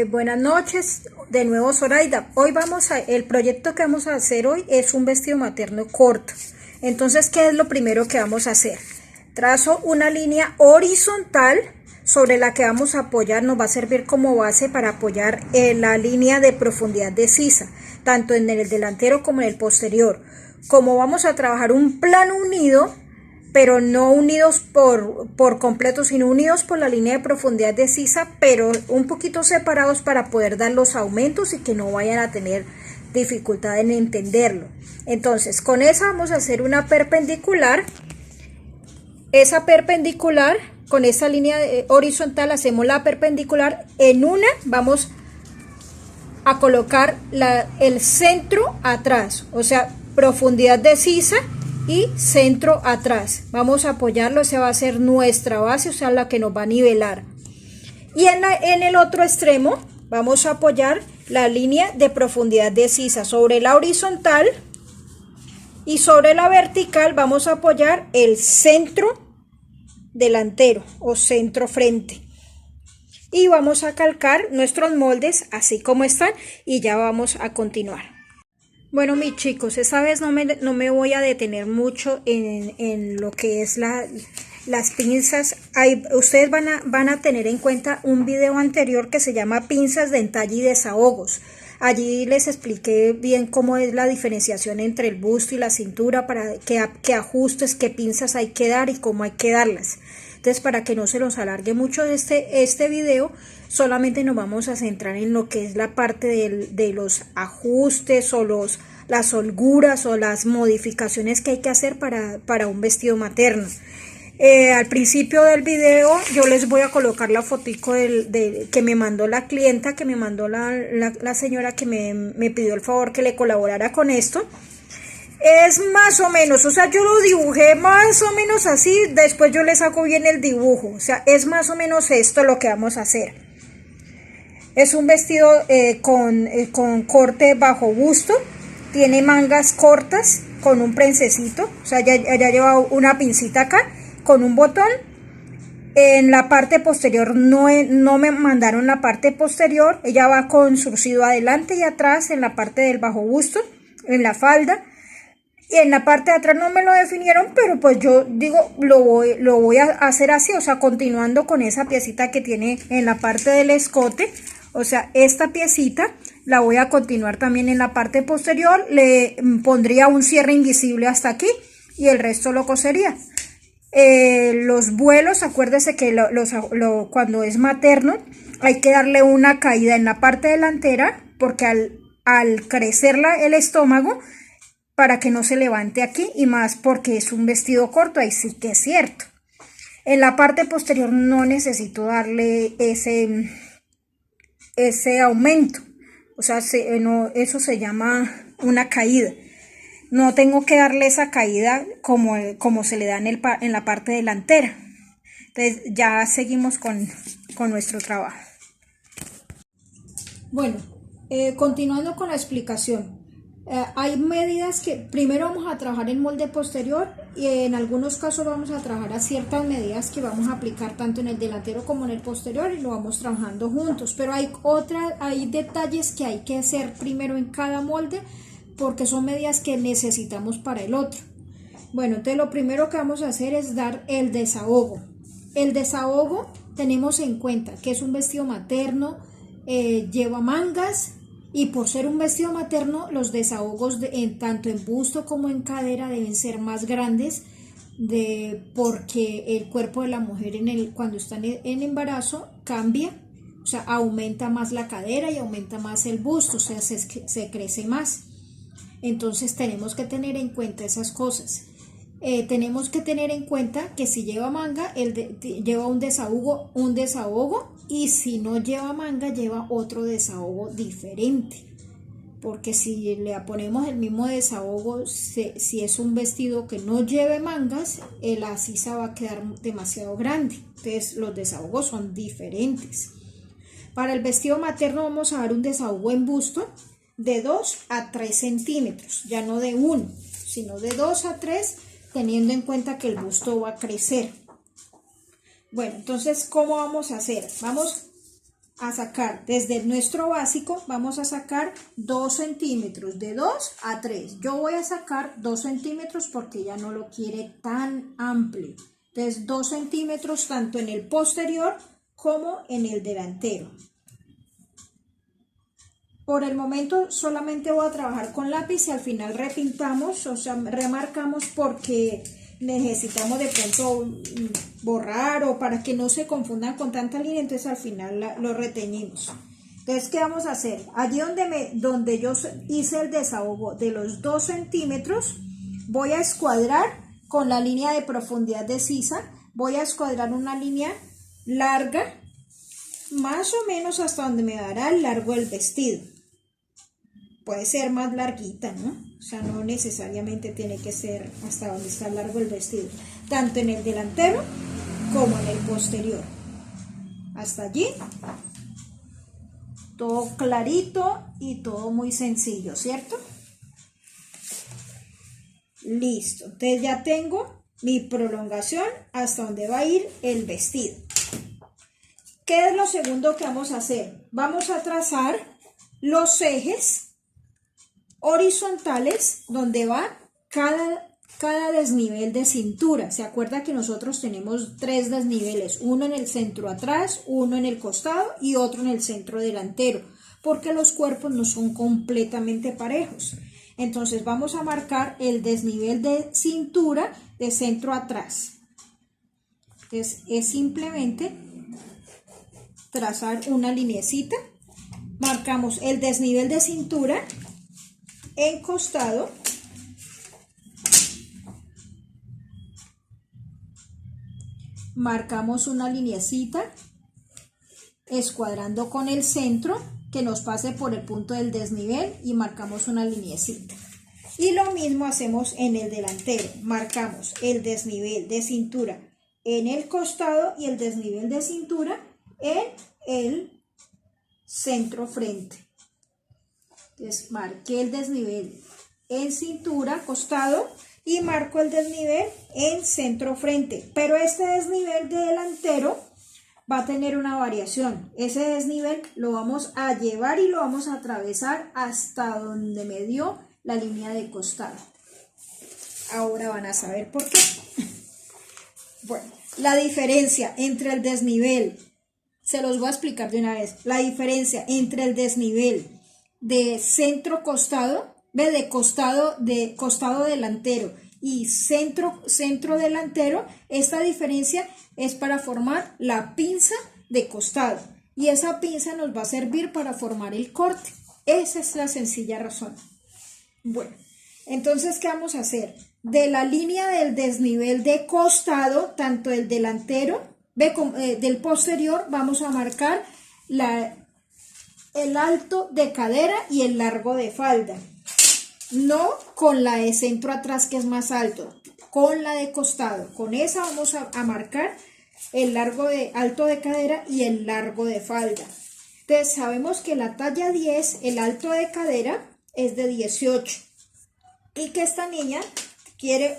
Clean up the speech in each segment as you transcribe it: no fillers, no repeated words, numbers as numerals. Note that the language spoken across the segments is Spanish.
Buenas noches, de nuevo Zoraida. El proyecto que vamos a hacer hoy es un vestido materno corto. Entonces, ¿qué es lo primero que vamos a hacer? Trazo una línea horizontal sobre la que vamos a apoyar, nos va a servir como base para apoyar la línea de profundidad de sisa, tanto en el delantero como en el posterior. Como vamos a trabajar un plano unido, pero no unidos por completo, sino unidos por la línea de profundidad de sisa, pero un poquito separados para poder dar los aumentos y que no vayan a tener dificultad en entenderlo. Entonces, con esa vamos a hacer una perpendicular. Esa perpendicular, con esa línea horizontal, hacemos la perpendicular. En una vamos a colocar el centro atrás, o sea, profundidad de sisa y centro atrás. Vamos a apoyarlo, esa va a ser nuestra base, o sea, la que nos va a nivelar. Y en el otro extremo vamos a apoyar la línea de profundidad de sisa sobre la horizontal, y sobre la vertical vamos a apoyar el centro delantero o centro frente. Y vamos a calcar nuestros moldes así como están y ya vamos a continuar. Bueno, mis chicos, esta vez no me voy a detener mucho en lo que es las pinzas. Ustedes van a tener en cuenta un video anterior que se llama pinzas de entalle y desahogos. Allí les expliqué bien cómo es la diferenciación entre el busto y la cintura, para qué ajustes, qué pinzas hay que dar y cómo hay que darlas. Entonces, para que no se los alargue mucho este video, solamente nos vamos a centrar en lo que es la parte de los ajustes o las holguras o las modificaciones que hay que hacer para un vestido materno. Al principio del video yo les voy a colocar la fotico que me mandó la clienta, que me mandó la señora que me pidió el favor que le colaborara con esto. Es más o menos, o sea, yo lo dibujé más o menos así, después yo le saco bien el dibujo, o sea, es más o menos esto lo que vamos a hacer. Es un vestido con corte bajo busto, tiene mangas cortas con un prensecito, o sea, ya lleva una pincita acá con un botón. En la parte posterior no me mandaron la parte posterior, ella va con surcido adelante y atrás en la parte del bajo busto, en la falda. Y en la parte de atrás no me lo definieron, pero pues yo digo, lo voy a hacer así, o sea, continuando con esa piecita que tiene en la parte del escote. O sea, esta piecita la voy a continuar también en la parte posterior. Le pondría un cierre invisible hasta aquí y el resto lo cosería. Los vuelos, acuérdese que cuando es materno hay que darle una caída en la parte delantera, porque al crecer el estómago, para que no se levante aquí, y más porque es un vestido corto, ahí sí que es cierto. En la parte posterior no necesito darle ese aumento, o sea, eso se llama una caída. No tengo que darle esa caída como se le da en la parte delantera. Entonces ya seguimos con nuestro trabajo. Bueno, continuando con la explicación. Hay medidas que primero vamos a trabajar en molde posterior, y en algunos casos vamos a trabajar a ciertas medidas que vamos a aplicar tanto en el delantero como en el posterior, y lo vamos trabajando juntos. Pero hay detalles que hay que hacer primero en cada molde, porque son medidas que necesitamos para el otro. Bueno, entonces lo primero que vamos a hacer es dar el desahogo. El desahogo, tenemos en cuenta que es un vestido materno, lleva mangas, y por ser un vestido materno, los desahogos tanto en busto como en cadera deben ser más grandes, porque el cuerpo de la mujer cuando está en embarazo cambia, o sea, aumenta más la cadera y aumenta más el busto, o sea, se crece más. Entonces tenemos que tener en cuenta esas cosas. Tenemos que tener en cuenta que si lleva manga, lleva un desahogo, y si no lleva manga, lleva otro desahogo diferente. Porque si le ponemos el mismo desahogo, si es un vestido que no lleve mangas, la sisa va a quedar demasiado grande. Entonces los desahogos son diferentes. Para el vestido materno vamos a dar un desahogo en busto de 2 a 3 centímetros, ya no de 1, sino de 2 a 3, teniendo en cuenta que el busto va a crecer. Bueno, entonces, ¿cómo vamos a hacer? Vamos a sacar desde nuestro básico, vamos a sacar 2 centímetros, de 2 a 3. Yo voy a sacar 2 centímetros porque ella no lo quiere tan amplio. Entonces 2 centímetros tanto en el posterior como en el delantero. Por el momento solamente voy a trabajar con lápiz y al final repintamos, o sea, remarcamos porque necesitamos de pronto borrar o para que no se confundan con tanta línea, entonces al final lo reteñimos. Entonces, ¿qué vamos a hacer? Allí donde yo hice el desahogo de los 2 centímetros, voy a escuadrar con la línea de profundidad de sisa, voy a escuadrar una línea larga, más o menos hasta donde me dará el largo del vestido. Puede ser más larguita, ¿no? O sea, no necesariamente tiene que ser hasta donde está largo el vestido. Tanto en el delantero como en el posterior. Hasta allí. Todo clarito y todo muy sencillo, ¿cierto? Listo. Entonces ya tengo mi prolongación hasta donde va a ir el vestido. ¿Qué es lo segundo que vamos a hacer? Vamos a trazar los ejes horizontales donde va cada desnivel de cintura. Se acuerda que nosotros tenemos 3 desniveles, uno en el centro atrás, uno en el costado y otro en el centro delantero, porque los cuerpos no son completamente parejos. Entonces vamos a marcar el desnivel de cintura de centro atrás. Entonces es simplemente trazar una lineecita, marcamos el desnivel de cintura en costado, marcamos una lineecita escuadrando con el centro que nos pase por el punto del desnivel y marcamos una lineecita. Y lo mismo hacemos en el delantero, marcamos el desnivel de cintura en el costado y el desnivel de cintura en el centro frente. Entonces marqué el desnivel en cintura, costado, y marco el desnivel en centro frente. Pero este desnivel de delantero va a tener una variación. Ese desnivel lo vamos a llevar y lo vamos a atravesar hasta donde me dio la línea de costado. Ahora van a saber por qué. Bueno, la diferencia entre el desnivel, se los voy a explicar de una vez. La diferencia entre el desnivel de centro costado, de costado delantero y centro delantero, esta diferencia es para formar la pinza de costado y esa pinza nos va a servir para formar el corte. Esa es la sencilla razón. Bueno, entonces, ¿qué vamos a hacer? De la línea del desnivel de costado, tanto el delantero del posterior, vamos a marcar el alto de cadera y el largo de falda, no con la de centro atrás que es más alto, con la de costado. Con esa vamos a marcar el alto de cadera y el largo de falda. Entonces sabemos que la talla 10, el alto de cadera es de 18 y que esta niña quiere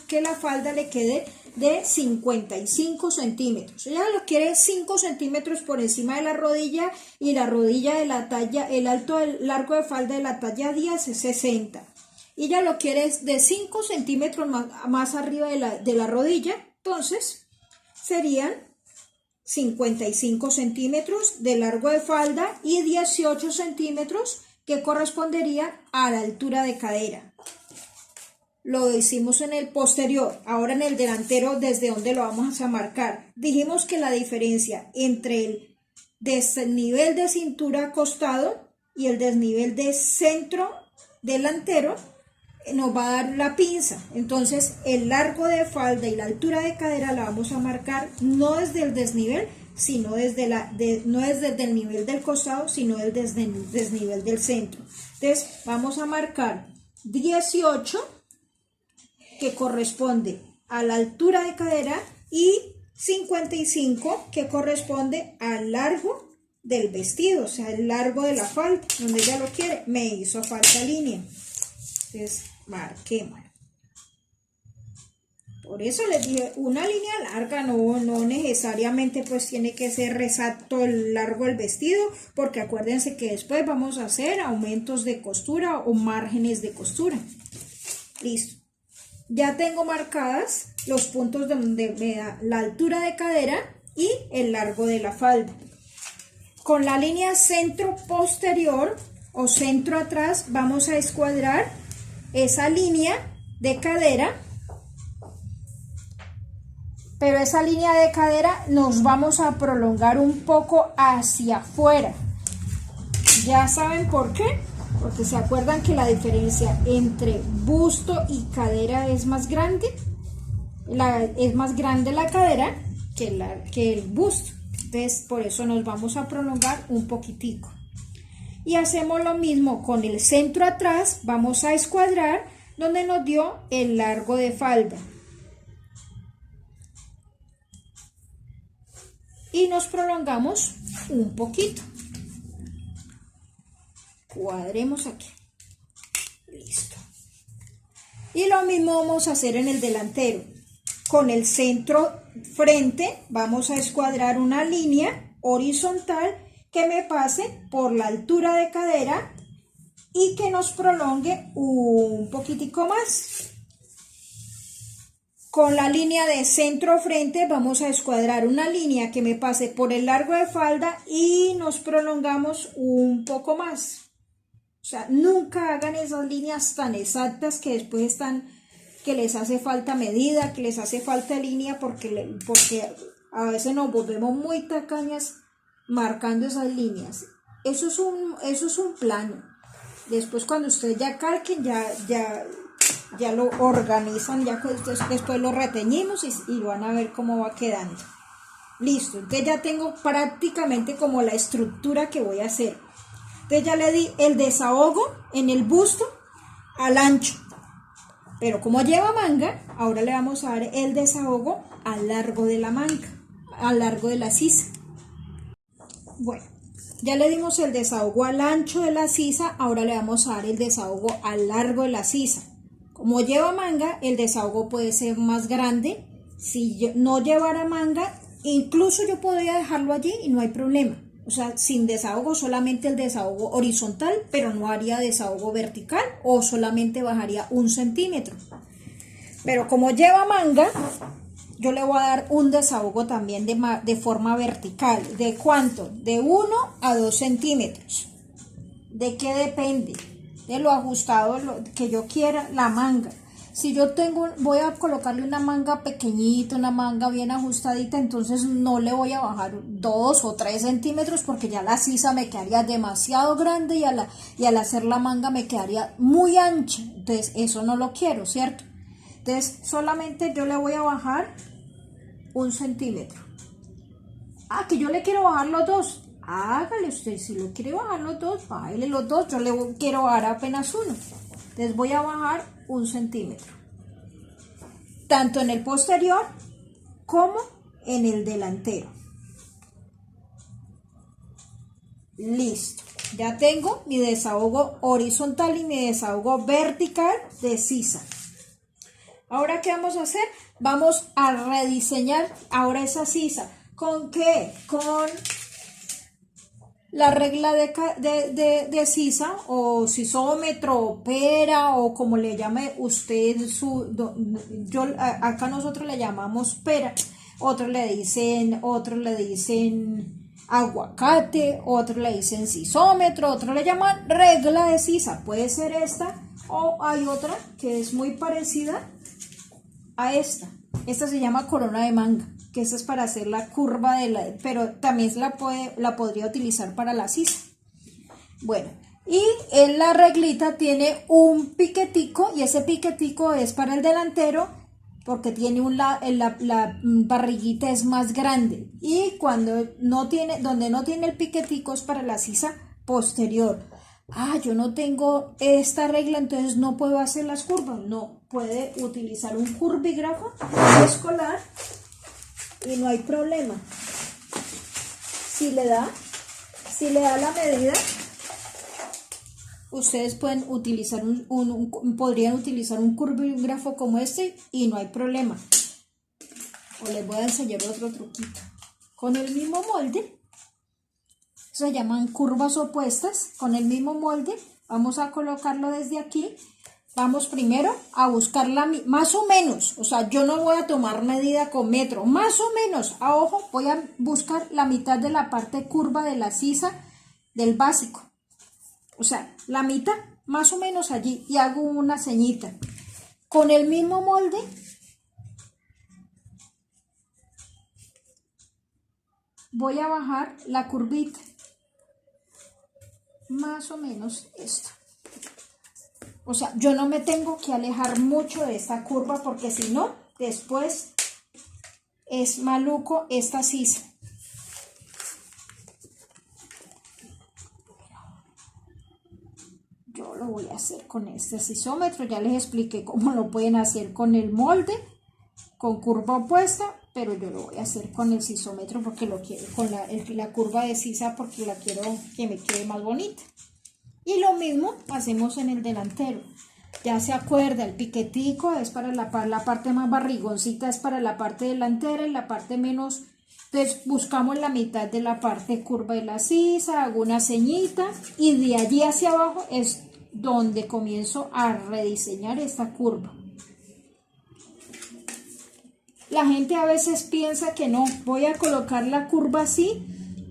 que la falda le quede de 55 centímetros. Ella lo quiere 5 centímetros por encima de la rodilla y la rodilla de la talla, el largo de falda de la talla 10 es 60. Y ella lo quiere de 5 centímetros más arriba de la rodilla, entonces serían 55 centímetros de largo de falda y 18 centímetros que correspondería a la altura de cadera. Lo hicimos en el posterior. Ahora en el delantero, ¿desde dónde lo vamos a marcar? Dijimos que la diferencia entre el desnivel de cintura costado y el desnivel de centro delantero nos va a dar la pinza. Entonces el largo de falda y la altura de cadera la vamos a marcar no desde el desnivel, sino no es desde el nivel del costado, sino desde el desnivel del centro. Entonces vamos a marcar 18, que corresponde a la altura de cadera, y 55, que corresponde al largo del vestido, o sea, el largo de la falda, donde ella lo quiere. Me hizo falta línea, entonces marquémoslo. Por eso les dije, una línea larga, no necesariamente pues tiene que ser exacto el largo del vestido, porque acuérdense que después vamos a hacer aumentos de costura o márgenes de costura. Listo. Ya tengo marcadas los puntos donde me da la altura de cadera y el largo de la falda. Con la línea centro posterior o centro atrás vamos a escuadrar esa línea de cadera, pero esa línea de cadera nos vamos a prolongar un poco hacia afuera. ¿Ya saben por qué? Porque se acuerdan que la diferencia entre busto y cadera es más grande. Es más grande la cadera que el busto. Entonces por eso nos vamos a prolongar un poquitico. Y hacemos lo mismo con el centro atrás. Vamos a escuadrar donde nos dio el largo de falda. Y nos prolongamos un poquito. Cuadremos aquí. Listo. Y lo mismo vamos a hacer en el delantero. Con el centro frente vamos a escuadrar una línea horizontal que me pase por la altura de cadera y que nos prolongue un poquitico más. Con la línea de centro frente vamos a escuadrar una línea que me pase por el largo de falda y nos prolongamos un poco más. O sea, nunca hagan esas líneas tan exactas que después están, que les hace falta medida, que les hace falta línea, porque a veces nos volvemos muy tacañas marcando esas líneas. Eso es un plano. Después cuando ustedes ya calquen, ya lo organizan, ya después lo reteñimos y van a ver cómo va quedando. Listo, entonces ya tengo prácticamente como la estructura que voy a hacer. Entonces ya le di el desahogo en el busto al ancho, pero como lleva manga, ahora le vamos a dar el desahogo al largo de la manga, al largo de la sisa. Bueno, ya le dimos el desahogo al ancho de la sisa, ahora le vamos a dar el desahogo al largo de la sisa. Como lleva manga, el desahogo puede ser más grande. Si no llevara manga, incluso yo podría dejarlo allí y no hay problema. O sea, sin desahogo, solamente el desahogo horizontal, pero no haría desahogo vertical o solamente bajaría 1 centímetro. Pero como lleva manga, yo le voy a dar un desahogo también de forma vertical. ¿De cuánto? De 1 a 2 centímetros. ¿De qué depende? De lo ajustado que yo quiera la manga. Si yo voy a colocarle una manga pequeñita, una manga bien ajustadita, entonces no le voy a bajar 2 o 3 centímetros porque ya la sisa me quedaría demasiado grande y al hacer la manga me quedaría muy ancha. Entonces eso no lo quiero, ¿cierto? Entonces solamente yo le voy a bajar 1 centímetro. Ah, que yo le quiero bajar los 2. Hágale usted, si lo quiere bajar los 2, bájale los 2. Yo le quiero bajar apenas 1. Les voy a bajar 1 centímetro, tanto en el posterior como en el delantero. Listo, ya tengo mi desahogo horizontal y mi desahogo vertical de sisa. Ahora, ¿qué vamos a hacer? Vamos a rediseñar ahora esa sisa. ¿Con qué? Con la regla de sisa o sisómetro, pera o como le llame usted, acá nosotros le llamamos pera, otros le dicen aguacate, otros le dicen sisómetro, otros le llaman regla de sisa. Puede ser esta o hay otra que es muy parecida a esta. Esta se llama corona de manga, que esta es para hacer la curva pero también la podría utilizar para la sisa. Bueno, y en la reglita tiene un piquetico y ese piquetico es para el delantero porque tiene la barriguita es más grande, y donde no tiene el piquetico es para la sisa posterior. Ah, yo no tengo esta regla, entonces no puedo hacer las curvas. No, puede utilizar un curvígrafo escolar y no hay problema. Si le da la medida, ustedes pueden utilizar podrían utilizar un curvígrafo como este y no hay problema. O les voy a enseñar otro truquito. Con el mismo molde, se llaman curvas opuestas, con el mismo molde vamos a colocarlo desde aquí. Vamos primero a buscar más o menos, o sea, yo no voy a tomar medida con metro, más o menos, a ojo, voy a buscar la mitad de la parte curva de la sisa del básico. O sea, la mitad, más o menos allí, y hago una ceñita. Con el mismo molde, voy a bajar la curvita, más o menos esto. O sea, yo no me tengo que alejar mucho de esta curva porque si no, después es maluco esta sisa. Yo lo voy a hacer con este sisómetro, ya les expliqué cómo lo pueden hacer con el molde, con curva opuesta, pero yo lo voy a hacer con el sisómetro porque lo quiero, con la curva de sisa porque la quiero que me quede más bonita. Y lo mismo hacemos en el delantero. Ya se acuerda, el piquetico es para la parte más barrigoncita, es para la parte delantera y la parte menos. Entonces buscamos la mitad de la parte curva de la sisa, hago una ceñita y de allí hacia abajo es donde comienzo a rediseñar esta curva. La gente a veces piensa que no, voy a colocar la curva así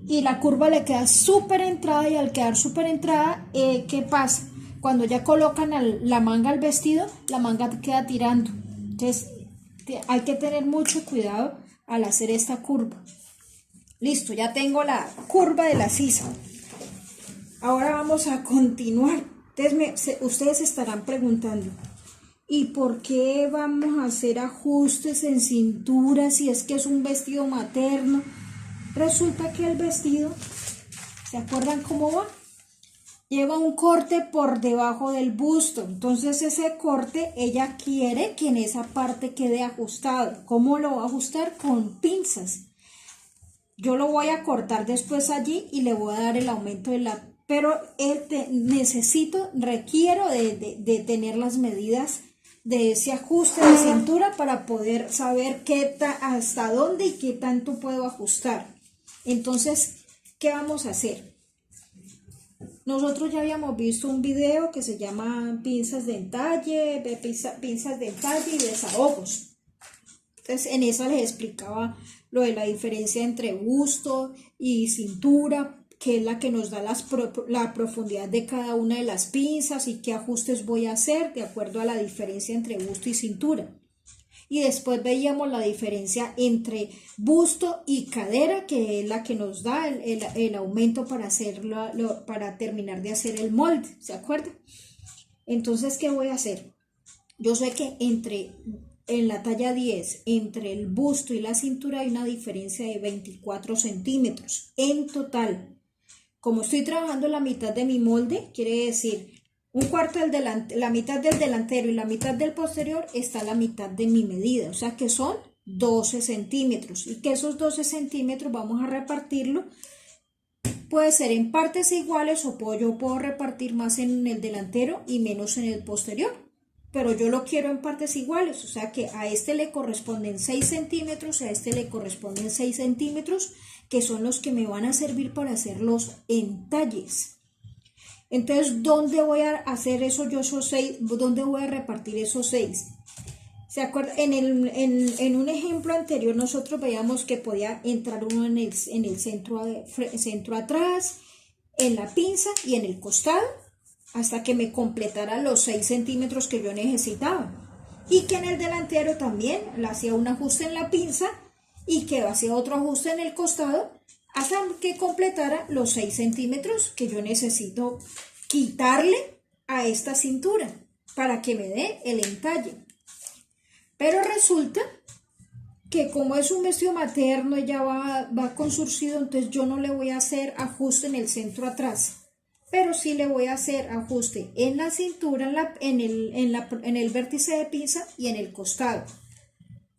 y la curva le queda súper entrada, y al quedar súper entrada, ¿qué pasa? Cuando ya colocan la manga al vestido, la manga queda tirando. Entonces hay que tener mucho cuidado al hacer esta curva. Listo, ya tengo la curva de la sisa. Ahora vamos a continuar. Entonces ustedes estarán preguntando, ¿y por qué vamos a hacer ajustes en cintura si es que es un vestido materno? Resulta que el vestido, ¿se acuerdan cómo va? Lleva un corte por debajo del busto, entonces ese corte ella quiere que en esa parte quede ajustado. ¿Cómo lo va a ajustar? Con pinzas. Yo lo voy a cortar después allí y le voy a dar el aumento de la... Pero requiero de tener las medidas de ese ajuste de cintura para poder saber hasta dónde y qué tanto puedo ajustar. Entonces, ¿qué vamos a hacer? Nosotros ya habíamos visto un video que se llama pinzas de entalle y desahogos. Entonces, en eso les explicaba lo de la diferencia entre busto y cintura, que es la que nos da la profundidad de cada una de las pinzas y qué ajustes voy a hacer de acuerdo a la diferencia entre busto y cintura. Y después veíamos la diferencia entre busto y cadera, que es la que nos da el aumento para para terminar de hacer el molde, ¿se acuerdan? Entonces, ¿qué voy a hacer? Yo sé que en la talla 10, entre el busto y la cintura hay una diferencia de 24 centímetros en total. Como estoy trabajando la mitad de mi molde, quiere decir un cuarto la mitad del delantero y la mitad del posterior está la mitad de mi medida, o sea que son 12 centímetros, y que esos 12 centímetros vamos a repartirlo, puede ser en partes iguales o yo puedo repartir más en el delantero y menos en el posterior, pero yo lo quiero en partes iguales, o sea que a este le corresponden 6 centímetros, a este le corresponden 6 centímetros, que son los que me van a servir para hacer los entalles. Entonces, ¿dónde voy a hacer eso yo esos 6? ¿Dónde voy a repartir esos 6? ¿Se acuerdan? En un ejemplo anterior nosotros veíamos que podía entrar uno en el centro atrás, en la pinza y en el costado, hasta que me completara los 6 centímetros que yo necesitaba. Y que en el delantero también le hacía un ajuste en la pinza y que hacía otro ajuste en el costado, hasta que completara los 6 centímetros que yo necesito quitarle a esta cintura para que me dé el entalle. Pero resulta que como es un vestido materno, ella va con surcido, entonces yo no le voy a hacer ajuste en el centro atrás, pero sí le voy a hacer ajuste en la cintura, en el vértice de pinza y en el costado.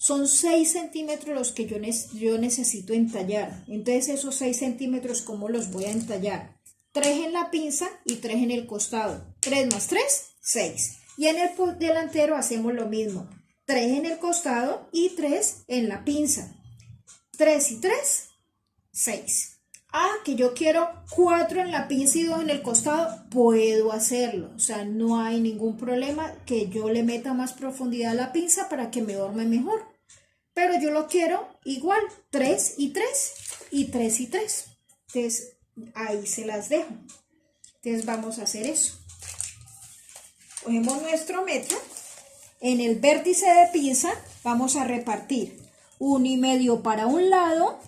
Son 6 centímetros los que yo necesito entallar. Entonces esos 6 centímetros, ¿cómo los voy a entallar? 3 en la pinza y 3 en el costado. 3 más 3, 6. Y en el delantero hacemos lo mismo. 3 en el costado y 3 en la pinza. 3 y 3, 6. Ah, que yo quiero 4 en la pinza y 2 en el costado, puedo hacerlo. O sea, no hay ningún problema que yo le meta más profundidad a la pinza para que me forme mejor. Pero yo lo quiero igual, 3 y 3 y 3 y 3. Entonces, ahí se las dejo. Entonces, vamos a hacer eso. Cogemos nuestro metro. En el vértice de pinza vamos a repartir 1,5 para un lado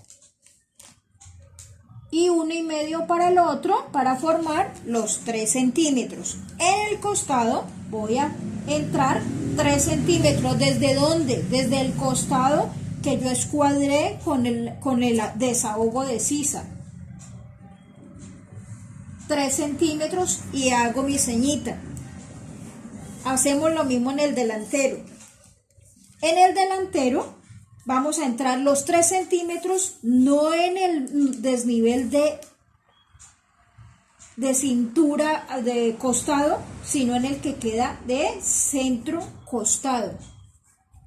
y 1,5 para el otro para formar los 3 centímetros. En el costado voy a entrar 3 centímetros. ¿Desde dónde? Desde el costado que yo escuadré con el desahogo de sisa. 3 centímetros y hago mi ceñita. Hacemos lo mismo en el delantero. En el delantero vamos a entrar los 3 centímetros, no en el desnivel de cintura de costado, sino en el que queda de centro costado.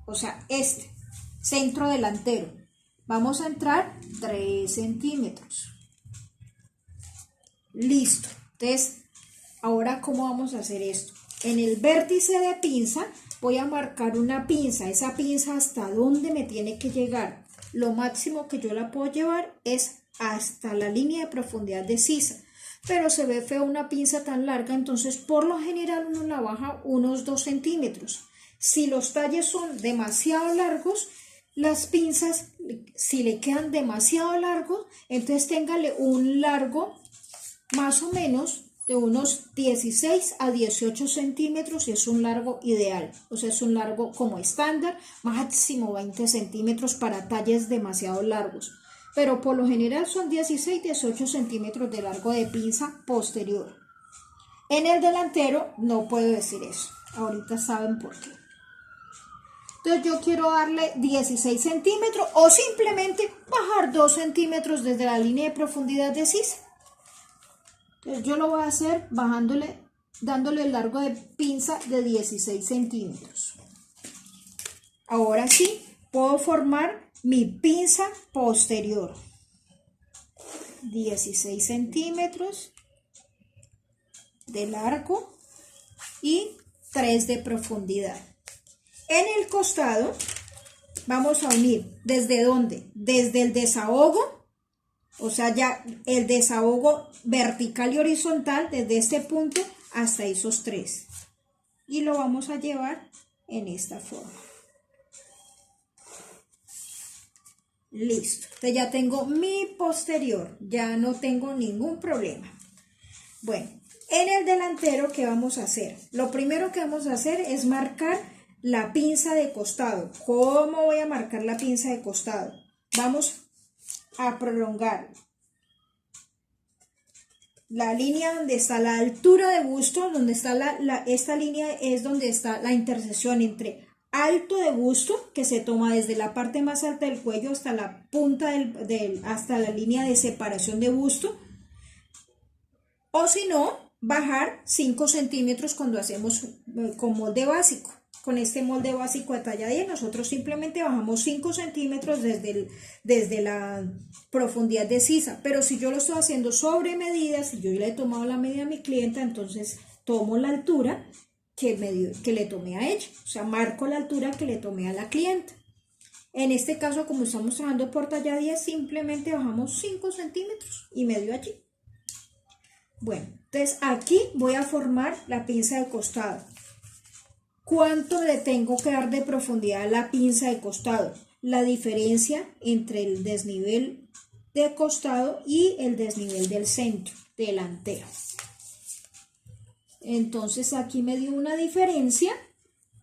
O sea, este, centro delantero. Vamos a entrar 3 centímetros. Listo. Entonces, ahora, ¿cómo vamos a hacer esto? En el vértice de pinza voy a marcar una pinza. Esa pinza hasta dónde me tiene que llegar. Lo máximo que yo la puedo llevar es hasta la línea de profundidad de sisa. Pero se ve feo una pinza tan larga, entonces por lo general uno la baja unos 2 centímetros. Si los talles son demasiado largos, las pinzas, si le quedan demasiado largos, entonces téngale un largo más o menos de unos 16 a 18 centímetros y es un largo ideal. O sea, es un largo como estándar, máximo 20 centímetros para talles demasiado largos. Pero por lo general son 16 18 centímetros de largo de pinza posterior. En el delantero no puedo decir eso. Ahorita saben por qué. Entonces yo quiero darle 16 centímetros o simplemente bajar 2 centímetros desde la línea de profundidad de sisa. Entonces yo lo voy a hacer dándole el largo de pinza de 16 centímetros. Ahora sí, puedo formar mi pinza posterior. 16 centímetros de largo y 3 de profundidad. En el costado vamos a unir, ¿desde dónde? Desde el desahogo. O sea, ya el desahogo vertical y horizontal desde este punto hasta esos 3. Y lo vamos a llevar en esta forma. Listo. Entonces ya tengo mi posterior. Ya no tengo ningún problema. Bueno, en el delantero, ¿qué vamos a hacer? Lo primero que vamos a hacer es marcar la pinza de costado. ¿Cómo voy a marcar la pinza de costado? Vamos a prolongar la línea donde está la altura de busto, donde está esta línea es donde está la intersección entre alto de busto, que se toma desde la parte más alta del cuello hasta la punta hasta la línea de separación de busto, o si no, bajar 5 centímetros cuando hacemos con molde básico. Con este molde básico de talla 10, nosotros simplemente bajamos 5 centímetros desde la profundidad de sisa. Pero si yo lo estoy haciendo sobre medida, si yo le he tomado la medida a mi clienta, entonces tomo la altura que le tomé a ella. O sea, marco la altura que le tomé a la clienta. En este caso, como estamos trabajando por talla 10, simplemente bajamos 5 centímetros y medio allí. Bueno, entonces aquí voy a formar la pinza de costado. ¿Cuánto le tengo que dar de profundidad a la pinza de costado? La diferencia entre el desnivel de costado y el desnivel del centro delantero. Entonces aquí me dio una diferencia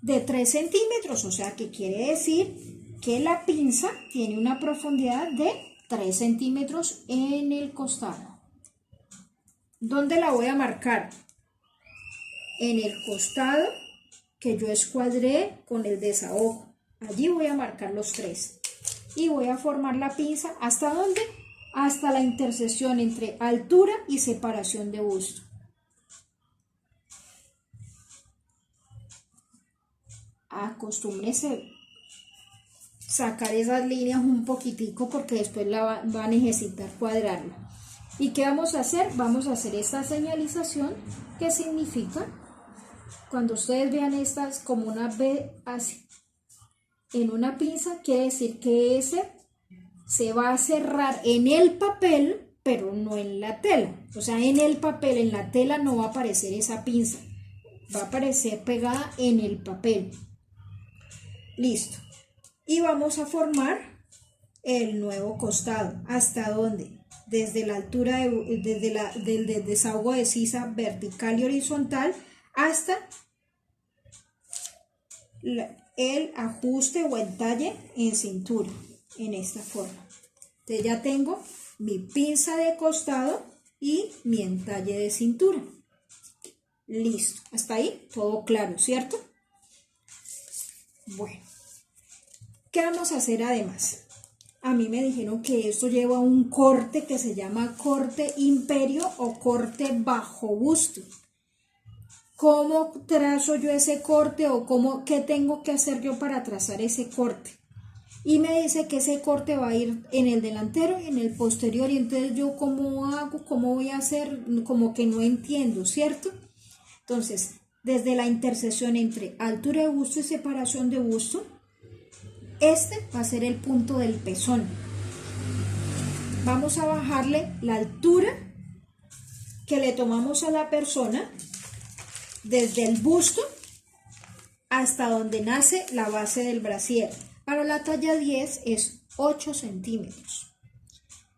de 3 centímetros, o sea que quiere decir que la pinza tiene una profundidad de 3 centímetros en el costado. ¿Dónde la voy a marcar? En el costado que yo escuadré con el desahogo. Allí voy a marcar los 3 y voy a formar la pinza. ¿Hasta dónde? Hasta la intersección entre altura y separación de busto. acostúmbrese sacar esas líneas un poquitico porque después va a necesitar cuadrarla. ¿Y qué vamos a hacer? Vamos a hacer esta señalización que significa, cuando ustedes vean estas como una B así en una pinza, quiere decir que ese se va a cerrar en el papel, pero no en la tela. O sea, en el papel, en la tela no va a aparecer esa pinza, va a aparecer pegada en el papel. Listo. Y vamos a el nuevo costado. ¿Hasta dónde? Desde la altura, del desahogo de sisa vertical y horizontal hasta el ajuste o entalle en cintura, en esta forma. Entonces ya tengo mi pinza de costado y mi entalle de cintura. Listo. Hasta ahí todo claro, ¿cierto? Bueno, ¿qué vamos a hacer además? A mí me dijeron que esto lleva un corte que se llama corte imperio o corte bajo busto. ¿Cómo trazo yo ese corte o qué tengo que hacer yo para trazar ese corte? Y me dice que ese corte va a ir en el delantero y en el posterior. Y entonces yo ¿cómo hago? ¿Cómo voy a hacer? Como que no entiendo, ¿cierto? Entonces, desde la intersección entre altura de busto y separación de busto, este va a ser el punto del pezón. Vamos a bajarle la altura que le tomamos a la persona desde el busto hasta donde nace la base del brasier. Para la talla 10 es 8 centímetros.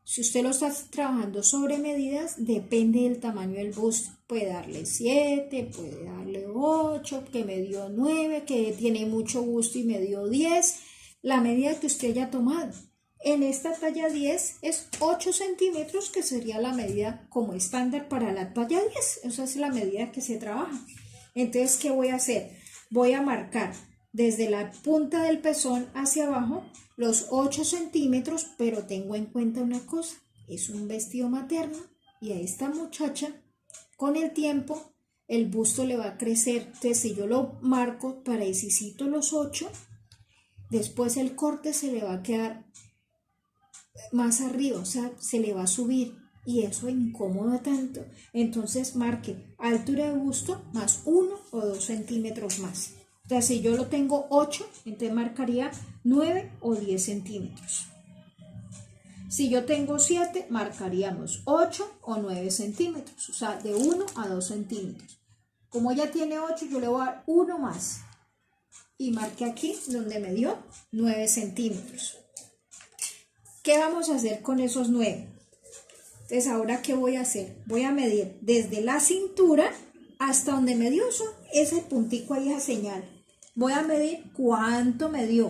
Si usted lo está trabajando sobre medidas, depende del tamaño del busto. Puede darle 7, puede darle 8, que me dio 9, que tiene mucho busto y me dio 10. La medida que usted haya tomado. En esta talla 10 es 8 centímetros, que sería la medida como estándar para la talla 10. Esa es la medida que se trabaja. Entonces, ¿qué voy a hacer? Voy a marcar desde la punta del pezón hacia abajo los 8 centímetros, pero tengo en cuenta una cosa. Es un vestido materno y a esta muchacha, con el tiempo, el busto le va a crecer. Entonces, si yo lo marco parecito los 8, después el corte se le va a quedar más arriba, o sea, se le va a subir y eso incomoda tanto. Entonces marque altura de busto más 1 o 2 centímetros más. Entonces si yo lo tengo 8, entonces marcaría 9 o 10 centímetros. Si yo tengo 7, marcaríamos 8 o 9 centímetros, o sea, de 1 a 2 centímetros. Como ella tiene 8, yo le voy a dar 1 más. Y marqué aquí donde me dio 9 centímetros. ¿Qué vamos a hacer con esos 9? Entonces, ¿ahora qué voy a hacer? Voy a medir desde la cintura hasta donde me dio ese puntico ahí, esa señal. Voy a medir cuánto me dio.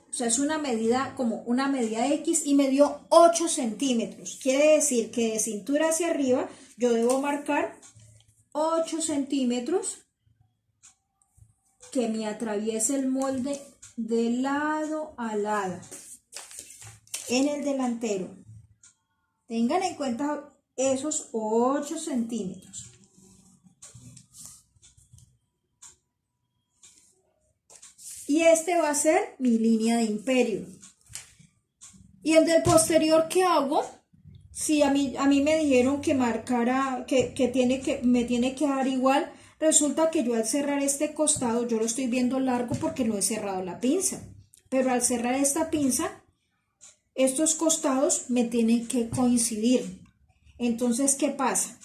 O sea, es una medida como una medida X y me dio 8 centímetros. Quiere decir que de cintura hacia arriba yo debo marcar 8 centímetros que me atraviese el molde de lado a lado en el delantero. Tengan en cuenta esos 8 centímetros. Y este va a ser mi línea de imperio. Y el del posterior, ¿qué hago? Si a mí me dijeron que marcara, me tiene que dar igual, resulta que yo al cerrar este costado, yo lo estoy viendo largo porque no he cerrado la pinza. Pero al cerrar esta pinza, estos costados me tienen que coincidir. Entonces, ¿qué pasa?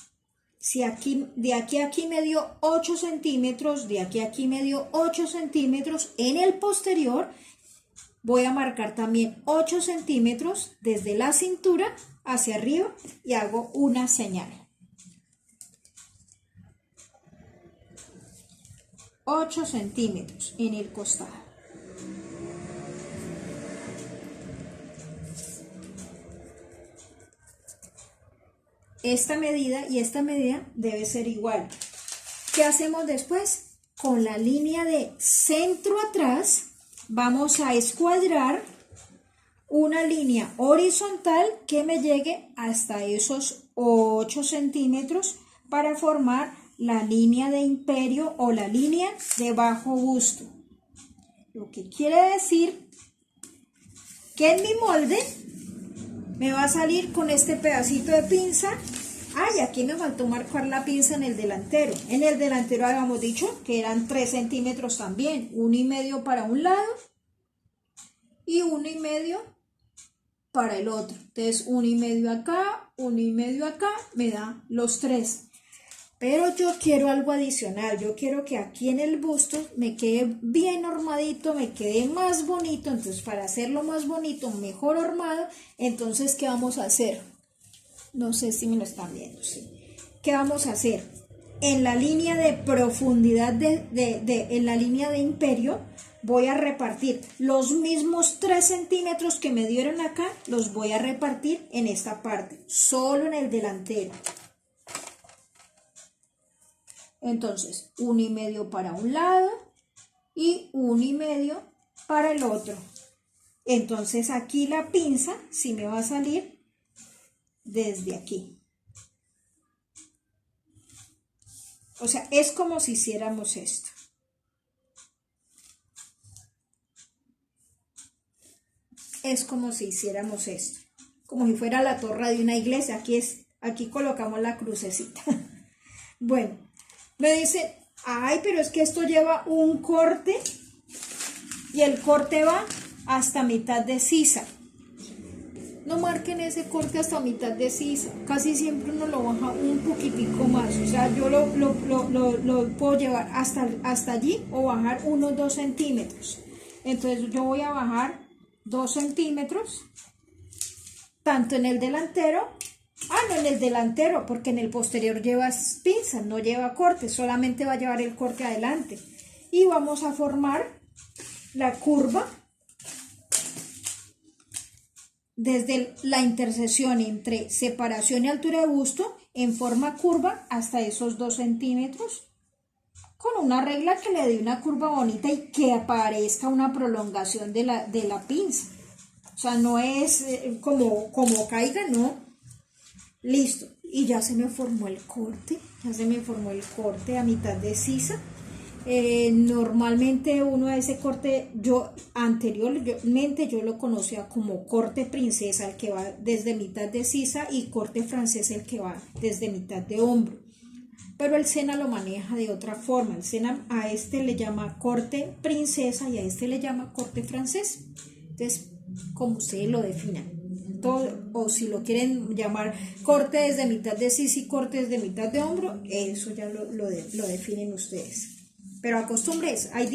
Si aquí, de aquí a aquí me dio 8 centímetros, de aquí a aquí me dio 8 centímetros, en el posterior voy a marcar también 8 centímetros desde la cintura hacia arriba y hago una señal. 8 centímetros en el costado. Esta medida y esta medida debe ser igual. ¿Qué hacemos después? Con la línea de centro atrás vamos a escuadrar una línea horizontal que me llegue hasta esos 8 centímetros para formar la línea de imperio o la línea de bajo busto. Lo que quiere decir que en mi molde me va a salir con este pedacito de pinza. Ay, aquí me faltó marcar la pinza en el delantero. En el delantero habíamos dicho que eran 3 centímetros también. 1,5 para un lado y 1,5 para el otro. Entonces 1,5 acá, 1,5 acá, me da los 3. Pero yo quiero algo adicional. Yo quiero que aquí en el busto me quede bien hormadito, me quede más bonito. Entonces, para hacerlo más bonito, mejor hormado, entonces, ¿qué vamos a hacer? No sé si me lo están viendo, sí. ¿Qué vamos a hacer? En la línea de profundidad, en la línea de imperio, voy a repartir los mismos 3 centímetros que me dieron acá, los voy a repartir en esta parte, solo en el delantero. Entonces, 1,5 para un lado y 1,5 para el otro. Entonces, aquí la pinza sí me va a salir desde aquí. O sea, es como si hiciéramos esto. Es como si hiciéramos esto. Como si fuera la torre de una iglesia. Aquí colocamos la crucecita. Bueno, me dicen, ay, pero es que esto lleva un corte y el corte va hasta mitad de sisa. No marquen ese corte hasta mitad de sisa, casi siempre uno lo baja un poquitico más, o sea, yo lo puedo llevar hasta allí o bajar unos 2 centímetros. Entonces yo voy a bajar 2 centímetros, tanto en el delantero, no en el delantero, porque en el posterior lleva pinzas, no lleva corte, solamente va a llevar el corte adelante. Y vamos a formar la curva desde la intersección entre separación y altura de busto en forma curva hasta esos 2 centímetros con una regla que le dé una curva bonita y que aparezca una prolongación de la pinza. O sea, no es como caiga, no. Listo. Y ya se me formó el corte. Ya se me formó el corte a mitad de sisa. Normalmente uno a ese corte, anteriormente yo lo conocía como corte princesa, el que va desde mitad de sisa, y corte francés, el que va desde mitad de hombro. Pero el SENA lo maneja de otra forma. El SENA a este le llama corte princesa y a este le llama corte francés. Entonces, como ustedes lo definan. O si lo quieren llamar corte desde mitad de sisa y corte desde mitad de hombro, eso ya lo definen ustedes. Pero acostumbres, hay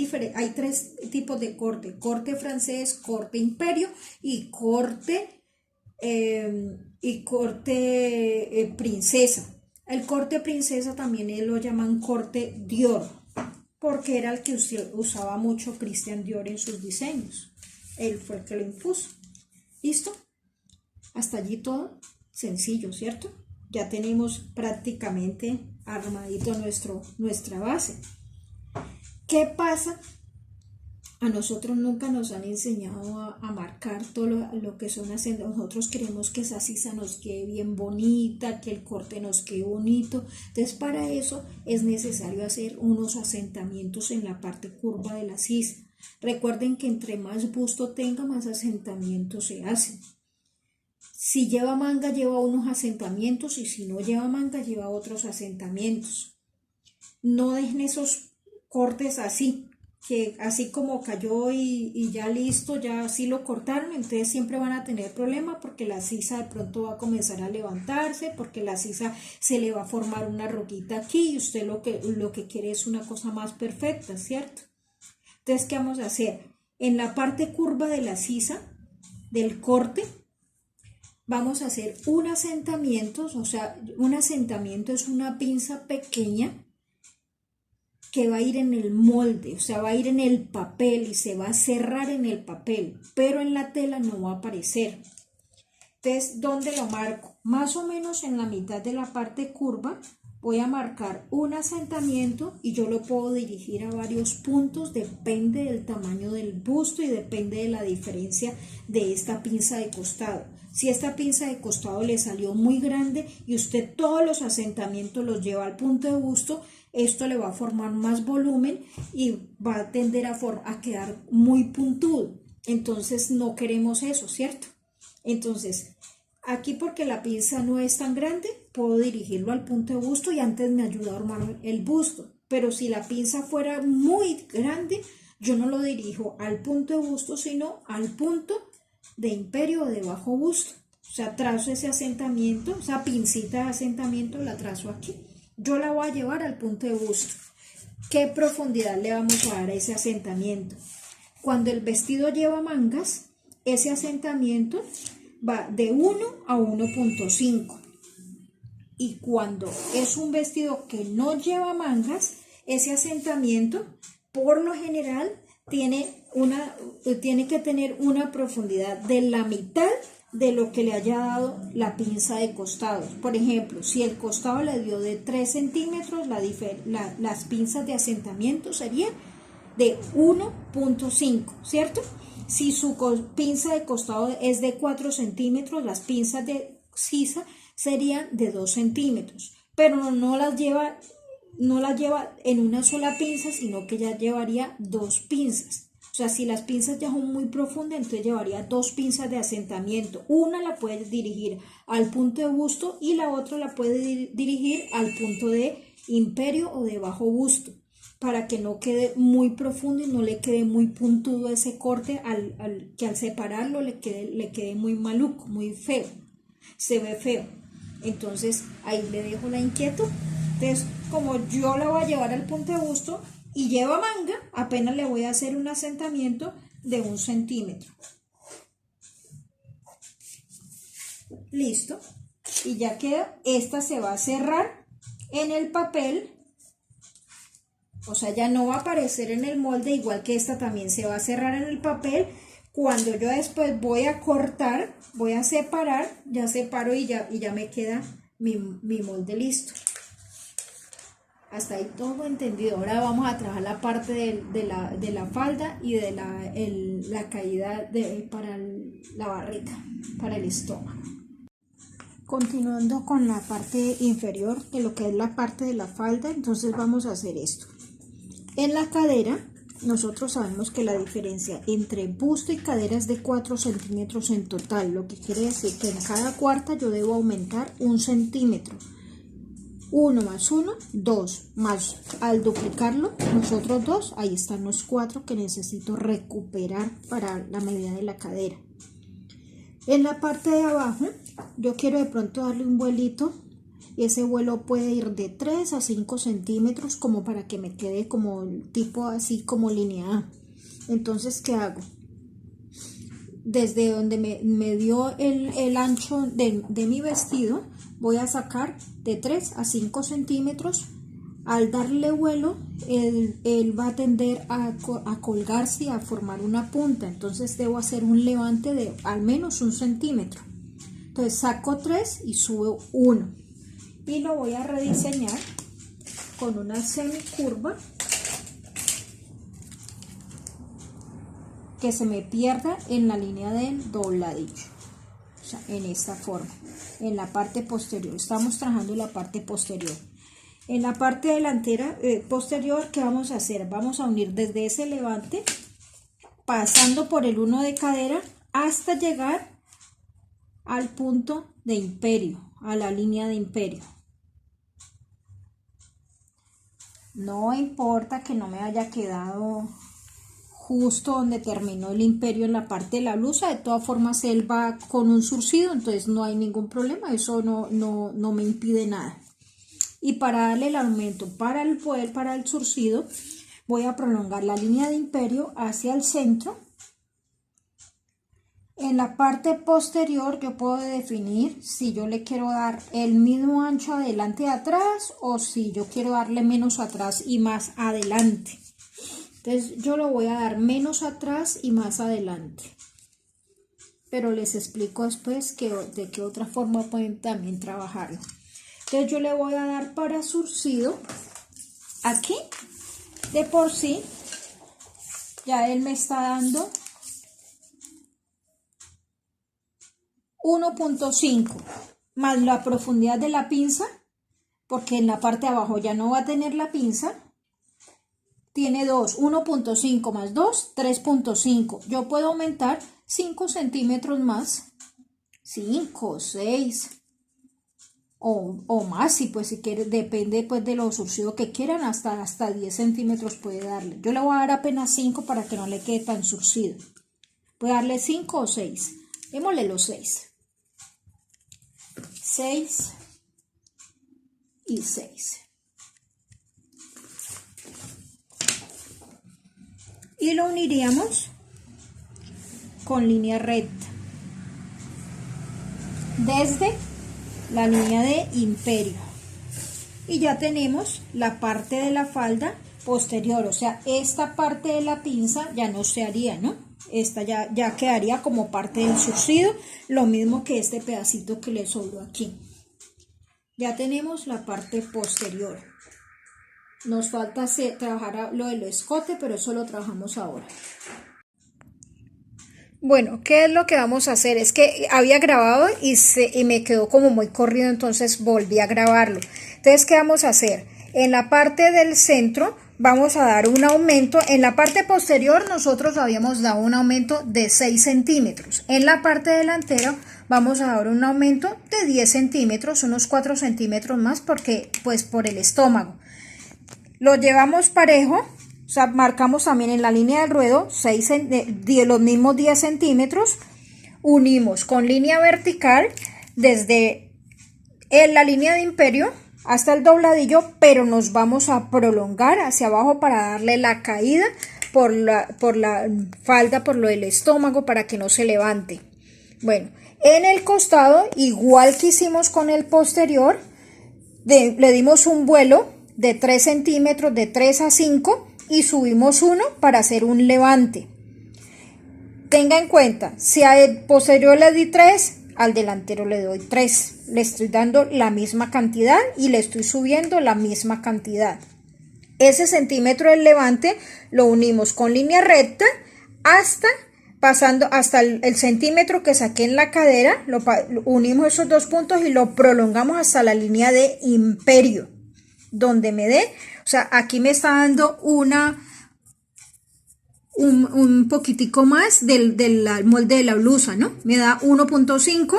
3 tipos de corte: corte francés, corte imperio y corte princesa. El corte princesa también lo llaman corte Dior, porque era el que usaba mucho Christian Dior en sus diseños. Él fue el que lo impuso. ¿Listo? Hasta allí todo sencillo, ¿cierto? Ya tenemos prácticamente armadito nuestra base. ¿Qué pasa? A nosotros nunca nos han enseñado a marcar todo lo que son haciendo. Nosotros queremos que esa sisa nos quede bien bonita, que el corte nos quede bonito. Entonces, para eso es necesario hacer unos asentamientos en la parte curva de la sisa. Recuerden que entre más busto tenga, más asentamientos se hacen. Si lleva manga, lleva unos asentamientos, y si no lleva manga, lleva otros asentamientos. No dejen esos cortes así, que así como cayó y ya listo, ya así lo cortaron. Entonces siempre van a tener problema, porque la sisa de pronto va a comenzar a levantarse, porque la sisa se le va a formar una roquita aquí, y usted lo que quiere es una cosa más perfecta, ¿cierto? Entonces, ¿qué vamos a hacer? En la parte curva de la sisa, del corte, vamos a hacer un asentamiento. O sea, un asentamiento es una pinza pequeña que va a ir en el molde, o sea, va a ir en el papel y se va a cerrar en el papel, pero en la tela no va a aparecer. Entonces, ¿dónde lo marco? Más o menos en la mitad de la parte curva voy a marcar un asentamiento y yo lo puedo dirigir a varios puntos, depende del tamaño del busto y depende de la diferencia de esta pinza de costado. Si esta pinza de costado le salió muy grande y usted todos los asentamientos los lleva al punto de busto, esto le va a formar más volumen y va a tender a quedar muy puntudo. Entonces no queremos eso, ¿cierto? Entonces aquí, porque la pinza no es tan grande, puedo dirigirlo al punto de busto y antes me ayuda a armar el busto. Pero si la pinza fuera muy grande, yo no lo dirijo al punto de busto, sino al punto de imperio o de bajo busto. O sea, trazo ese asentamiento, esa pincita de asentamiento la trazo aquí. Yo la voy a llevar al punto de busto. ¿Qué profundidad le vamos a dar a ese asentamiento? Cuando el vestido lleva mangas, ese asentamiento va de 1 a 1.5. Y cuando es un vestido que no lleva mangas, ese asentamiento por lo general tiene que tener una profundidad de la mitad de lo que le haya dado la pinza de costados. Por ejemplo, si el costado le dio de 3 centímetros, las pinzas de asentamiento serían de 1.5, ¿cierto? Si su pinza de costado es de 4 centímetros, las pinzas de sisa serían de 2 centímetros, pero no las lleva en una sola pinza, sino que ya llevaría 2 pinzas. O sea, si las pinzas ya son muy profundas, entonces llevaría 2 pinzas de asentamiento. Una la puede dirigir al punto de busto y la otra la puede dirigir al punto de imperio o de bajo busto, para que no quede muy profundo y no le quede muy puntudo ese corte, que al separarlo le quede muy maluco, muy feo, se ve feo. Entonces ahí le dejo la inquietud. Entonces, como yo la voy a llevar al punto de busto y lleva manga, apenas le voy a hacer un asentamiento de 1 centímetro. Listo. Y ya queda. Esta se va a cerrar en el papel. O sea, ya no va a aparecer en el molde, igual que esta también se va a cerrar en el papel. Cuando yo después voy a cortar, voy a separar, ya separo y ya me queda mi molde listo. Hasta ahí todo entendido. Ahora vamos a trabajar la parte de la falda y de la caída para la barriga, para el estómago. Continuando con la parte inferior de lo que es la parte de la falda, entonces vamos a hacer esto. En la cadera, nosotros sabemos que la diferencia entre busto y cadera es de 4 centímetros en total, lo que quiere decir que en cada cuarta yo debo aumentar 1 centímetro. 1 más 1, 2, más al duplicarlo, nosotros 2, ahí están los 4 que necesito recuperar para la medida de la cadera. En la parte de abajo, yo quiero de pronto darle un vuelito, y ese vuelo puede ir de 3 a 5 centímetros, como para que me quede como tipo así como línea A. Entonces, ¿qué hago? Desde donde me dio el ancho de mi vestido, voy a sacar de 3 a 5 centímetros. Al darle vuelo, él va a tender a colgarse y a formar una punta. Entonces debo hacer un levante de al menos 1 centímetro. Entonces saco 3 y subo 1. Y lo voy a rediseñar con una semicurva que se me pierda en la línea del dobladillo. O sea, en esta forma. En la parte posterior, estamos trabajando la parte posterior. En la parte delantera, posterior, ¿qué vamos a hacer? Vamos a unir desde ese levante, pasando por el 1 de cadera, hasta llegar al punto de imperio, a la línea de imperio. No importa que no me haya quedado justo donde terminó el imperio en la parte de la blusa, de todas formas él va con un surcido, entonces no hay ningún problema, eso no me impide nada. Y para darle el aumento para el surcido, voy a prolongar la línea de imperio hacia el centro. En la parte posterior yo puedo definir si yo le quiero dar el mismo ancho adelante y atrás, o si yo quiero darle menos atrás y más adelante. Entonces yo lo voy a dar menos atrás y más adelante. Pero les explico después de qué otra forma pueden también trabajarlo. Entonces yo le voy a dar para surcido aquí, de por sí, ya él me está dando 1.5 más la profundidad de la pinza, porque en la parte de abajo ya no va a tener la pinza. Tiene 2, 1.5 más 2, 3.5. Yo puedo aumentar 5 centímetros más, 5, 6 o más, si quiere, depende pues de lo surcido que quieran, hasta 10 centímetros puede darle. Yo le voy a dar apenas 5 para que no le quede tan surcido. Puede darle 5 o 6. Démosle los 6. 6 y 6. Y lo uniríamos con línea recta desde la línea de imperio, y ya tenemos la parte de la falda posterior, o sea, esta parte de la pinza ya no se haría, ¿no? Esta ya quedaría como parte del surcido, lo mismo que este pedacito que le sobró aquí. Ya tenemos la parte posterior. Nos falta trabajar lo del escote, pero eso lo trabajamos ahora. Bueno, ¿qué es lo que vamos a hacer? Es que había grabado y me quedó como muy corrido, entonces volví a grabarlo. Entonces, ¿qué vamos a hacer? En la parte del centro vamos a dar un aumento. En la parte posterior nosotros habíamos dado un aumento de 6 centímetros. En la parte delantera vamos a dar un aumento de 10 centímetros, unos 4 centímetros más, porque pues por el estómago. Lo llevamos parejo, o sea, marcamos también en la línea del ruedo los mismos 10 centímetros, unimos con línea vertical desde la línea de imperio hasta el dobladillo, pero nos vamos a prolongar hacia abajo para darle la caída por la falda, por lo del estómago, para que no se levante. Bueno, en el costado, igual que hicimos con el posterior, le dimos un vuelo de 3 centímetros, de 3 a 5, y subimos 1 para hacer un levante. Tenga en cuenta, si al posterior le di 3, al delantero le doy 3. Le estoy dando la misma cantidad y le estoy subiendo la misma cantidad. Ese centímetro del levante lo unimos con línea recta pasando hasta el centímetro que saqué en la cadera. Unimos esos dos puntos y lo prolongamos hasta la línea de imperio, donde me dé, o sea, aquí me está dando un poquitico más del molde de la blusa, ¿no? Me da 1.5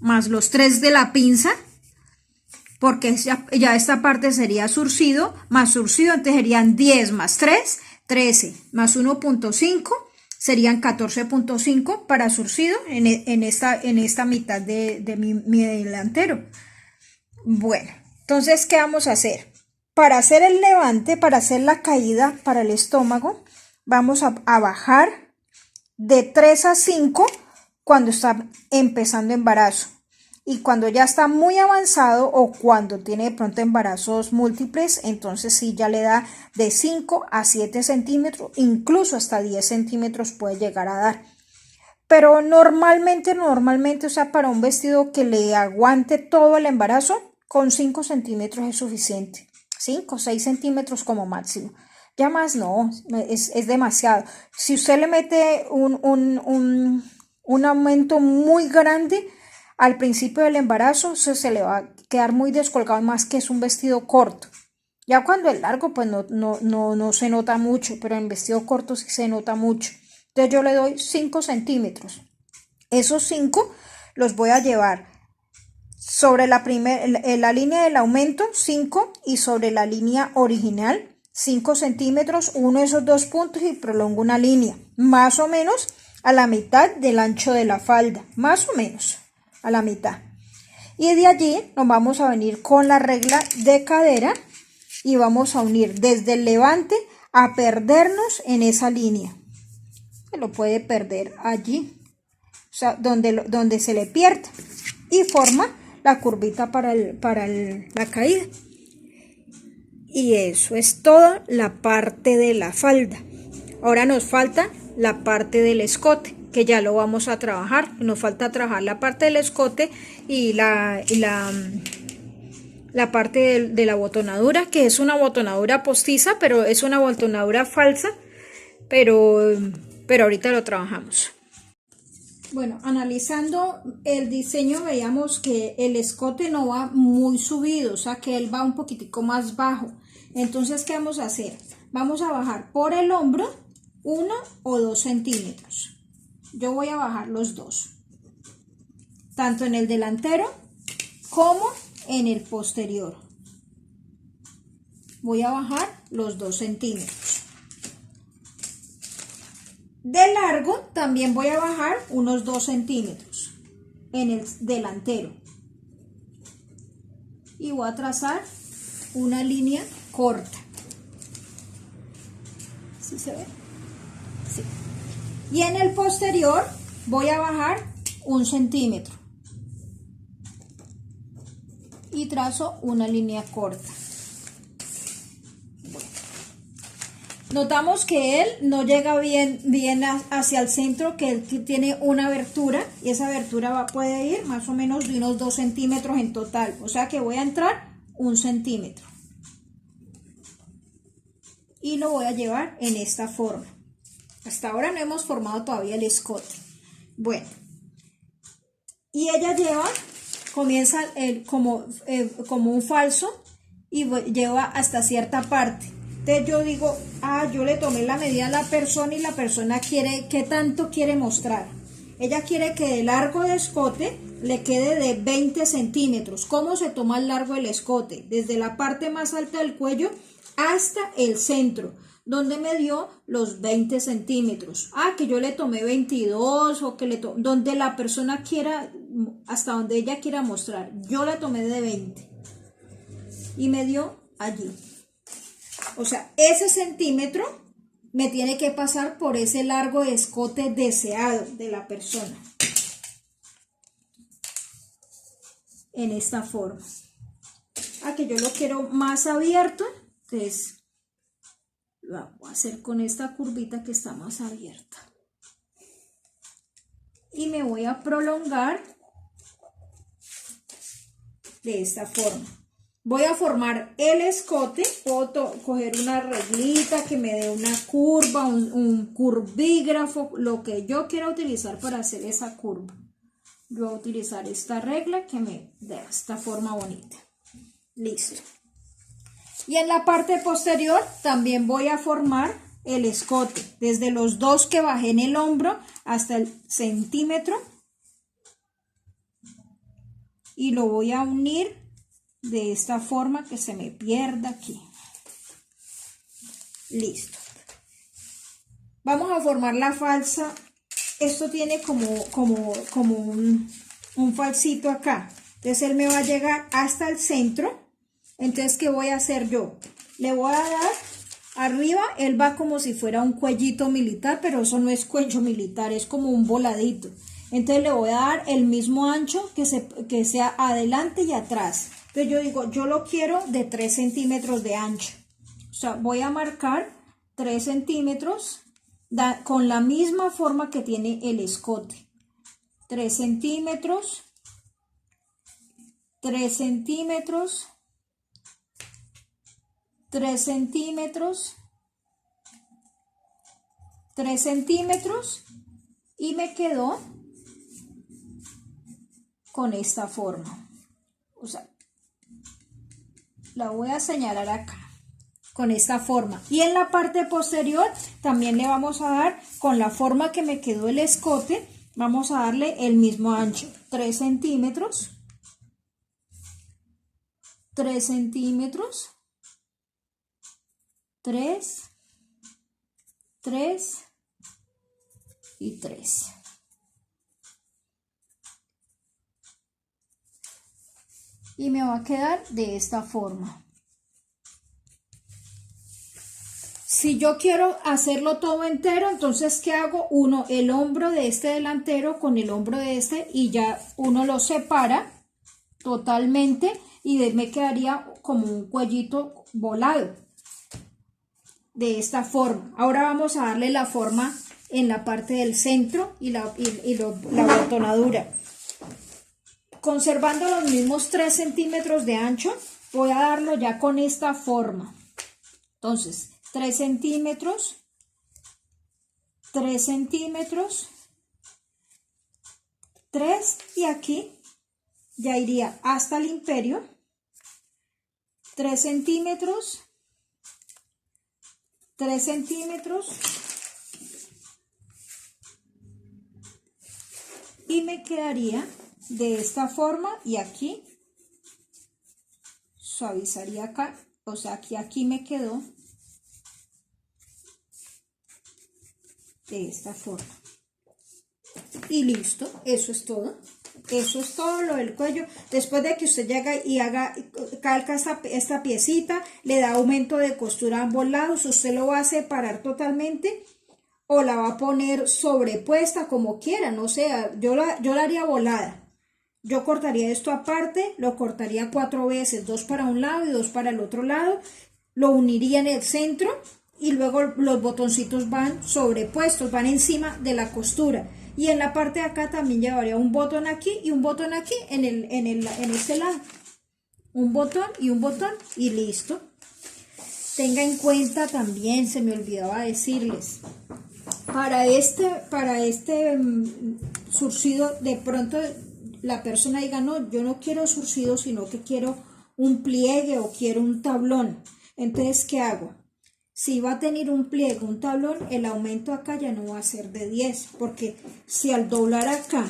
más los 3 de la pinza, porque ya esta parte sería surcido, más surcido, entonces serían 10 más 3, 13, más 1.5, serían 14.5 para surcido en esta mitad de mi delantero. Bueno, entonces, ¿qué vamos a hacer? Para hacer el levante, para hacer la caída para el estómago, vamos a bajar de 3 a 5 cuando está empezando embarazo. Y cuando ya está muy avanzado o cuando tiene de pronto embarazos múltiples, entonces sí ya le da de 5 a 7 centímetros, incluso hasta 10 centímetros puede llegar a dar. Pero normalmente, o sea, para un vestido que le aguante todo el embarazo, con 5 centímetros es suficiente. 5 o 6 centímetros como máximo. Ya más no, es demasiado. Si usted le mete un aumento muy grande al principio del embarazo, se le va a quedar muy descolgado, más que es un vestido corto. Ya cuando es largo, pues no se nota mucho, pero en vestido corto sí se nota mucho. Entonces yo le doy 5 centímetros. Esos 5 los voy a llevar sobre la línea del aumento, 5, y sobre la línea original, 5 centímetros, uno de esos dos puntos, y prolongo una línea, más o menos a la mitad del ancho de la falda, más o menos a la mitad. Y de allí nos vamos a venir con la regla de cadera y vamos a unir desde el levante a perdernos en esa línea. Se lo puede perder allí, o sea, donde se le pierda, y forma la curvita para la caída. Y eso es toda la parte de la falda. Ahora nos falta la parte del escote, que ya lo vamos a trabajar. Nos falta trabajar la parte del escote y la la parte de la abotonadura, que es una abotonadura postiza, pero es una abotonadura falsa, pero ahorita lo trabajamos. Bueno, analizando el diseño veíamos que el escote no va muy subido, o sea que él va un poquitico más bajo. Entonces, ¿qué vamos a hacer? Vamos a bajar por el hombro 1 o 2 centímetros. Yo voy a bajar los dos, tanto en el delantero como en el posterior. Voy a bajar los 2 centímetros. De largo también voy a bajar unos 2 centímetros en el delantero. Y voy a trazar una línea corta. ¿Sí se ve? Sí. Y en el posterior voy a bajar 1 centímetro. Y trazo una línea corta. Notamos que él no llega bien hacia el centro, que él tiene una abertura y esa abertura puede ir más o menos de unos 2 centímetros en total. O sea que voy a entrar 1 centímetro. Y lo voy a llevar en esta forma. Hasta ahora no hemos formado todavía el escote. Bueno. Y ella comienza como un falso y lleva hasta cierta parte. Entonces yo digo, yo le tomé la medida a la persona y la persona quiere, ¿qué tanto quiere mostrar? Ella quiere que el largo de escote le quede de 20 centímetros. ¿Cómo se toma el largo del escote? Desde la parte más alta del cuello hasta el centro, donde me dio los 20 centímetros. Que yo le tomé 22 o que donde la persona quiera, hasta donde ella quiera mostrar. Yo la tomé de 20 y me dio allí. O sea, ese centímetro me tiene que pasar por ese largo de escote deseado de la persona. En esta forma. Que yo lo quiero más abierto, entonces lo voy a hacer con esta curvita que está más abierta. Y me voy a prolongar de esta forma. Voy a formar el escote, puedo coger una reglita que me dé una curva, un curvígrafo, lo que yo quiera utilizar para hacer esa curva. Yo voy a utilizar esta regla que me dé esta forma bonita. Listo. Y en la parte posterior también voy a formar el escote, desde los 2 que bajé en el hombro hasta el centímetro. Y lo voy a unir de esta forma que se me pierda aquí. Listo. Vamos a formar la falsa. Esto tiene como un falsito acá. Entonces él me va a llegar hasta el centro. Entonces, ¿qué voy a hacer yo? Le voy a dar arriba, él va como si fuera un cuellito militar, pero eso no es cuello militar, es como un voladito. Entonces le voy a dar el mismo ancho que sea adelante y atrás. Entonces yo digo, yo lo quiero de 3 centímetros de ancho. O sea, voy a marcar 3 centímetros con la misma forma que tiene el escote. 3 centímetros, 3 centímetros, 3 centímetros, 3 centímetros y me quedó con esta forma. O sea, la voy a señalar acá con esta forma, y en la parte posterior también le vamos a dar con la forma que me quedó el escote, vamos a darle el mismo ancho, 3 centímetros, 3 centímetros, 3, 3 y 3. Y me va a quedar de esta forma. Si yo quiero hacerlo todo entero, entonces ¿qué hago? Uno, el hombro de este delantero con el hombro de este, y ya uno lo separa totalmente y me quedaría como un cuellito volado. De esta forma. Ahora vamos a darle la forma en la parte del centro y la abotonadura. Conservando los mismos 3 centímetros de ancho, voy a darlo ya con esta forma. Entonces, 3 centímetros, 3 centímetros, 3 y aquí ya iría hasta el imperio, 3 centímetros, 3 centímetros y me quedaría de esta forma y aquí suavizaría acá, o sea que aquí me quedó de esta forma y listo. Eso es todo. Eso es todo lo del cuello. Después de que usted llega y calca esta piecita, le da aumento de costura a ambos lados, usted lo va a separar totalmente o la va a poner sobrepuesta como quiera, no sé, yo la haría volada. Yo cortaría esto aparte, lo cortaría 4 veces, 2 para un lado y 2 para el otro lado, lo uniría en el centro y luego los botoncitos van sobrepuestos, van encima de la costura. Y en la parte de acá también llevaría un botón aquí y un botón aquí en este lado. Un botón y listo. Tenga en cuenta también, se me olvidaba decirles, para este surcido, de pronto la persona diga, no, yo no quiero surcido, sino que quiero un pliegue o quiero un tablón. Entonces, ¿qué hago? Si va a tener un pliegue, un tablón, el aumento acá ya no va a ser de 10, porque si al doblar acá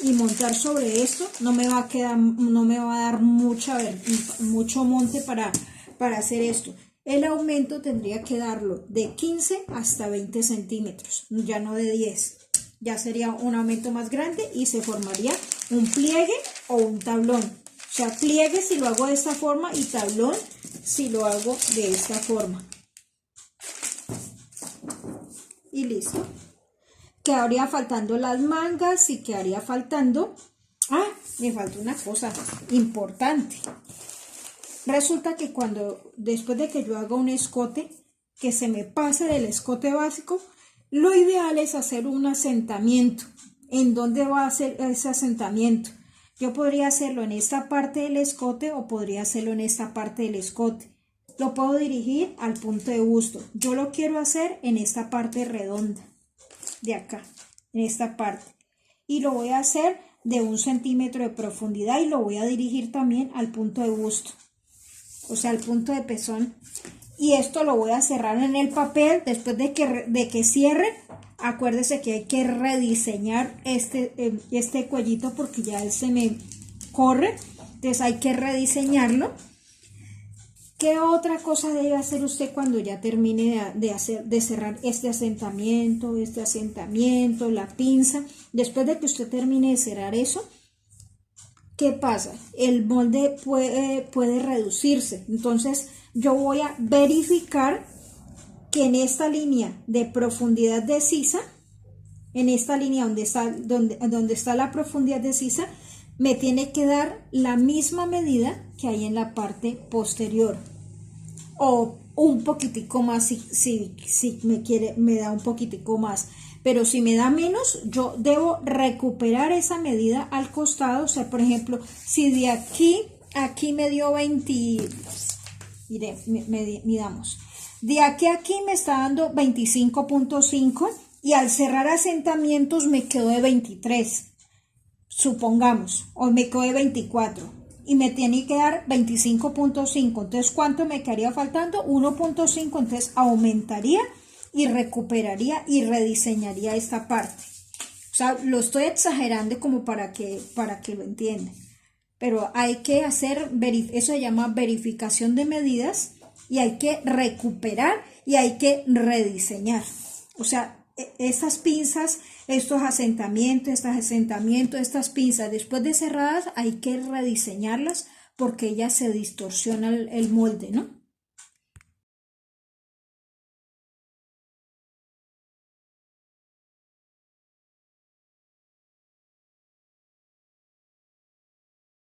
y montar sobre esto, no me va a dar mucho monte para hacer esto. El aumento tendría que darlo de 15 hasta 20 centímetros, ya no de 10. Ya sería un aumento más grande y se formaría un pliegue o un tablón. O sea, pliegue si lo hago de esta forma y tablón si lo hago de esta forma. Y listo. Quedaría faltando las mangas y quedaría faltando... me falta una cosa importante. Resulta que después de que yo haga un escote, que se me pase del escote básico, lo ideal es hacer un asentamiento. ¿En dónde va a hacer ese asentamiento? Yo podría hacerlo en esta parte del escote o podría hacerlo en esta parte del escote. Lo puedo dirigir al punto de busto. Yo lo quiero hacer en esta parte redonda de acá, en esta parte. Y lo voy a hacer de 1 centímetro de profundidad y lo voy a dirigir también al punto de busto. O sea, al punto de pezón. Y esto lo voy a cerrar en el papel. Después de que cierre, acuérdese que hay que rediseñar este cuellito porque ya él se me corre. Entonces hay que rediseñarlo. ¿Qué otra cosa debe hacer usted cuando ya termine de cerrar este asentamiento, la pinza? Después de que usted termine de cerrar eso, ¿qué pasa? El molde puede reducirse. Entonces yo voy a verificar que en esta línea de profundidad de sisa, en esta línea donde está la profundidad de sisa, me tiene que dar la misma medida que hay en la parte posterior. O un poquitico más si me da un poquitico más. Pero si me da menos, yo debo recuperar esa medida al costado. O sea, por ejemplo, si de aquí me dio 20, midamos. De aquí a aquí me está dando 25.5 y al cerrar asentamientos me quedó de 23, supongamos, o me quedó de 24 y me tiene que dar 25.5. Entonces, ¿cuánto me quedaría faltando? 1.5, entonces aumentaría y recuperaría y rediseñaría esta parte. O sea, lo estoy exagerando como para que lo entiendan. Pero hay que hacer, eso se llama verificación de medidas y hay que recuperar y hay que rediseñar. O sea, estas pinzas, estos asentamientos, estas pinzas, después de cerradas hay que rediseñarlas porque ya se distorsiona el molde, ¿no?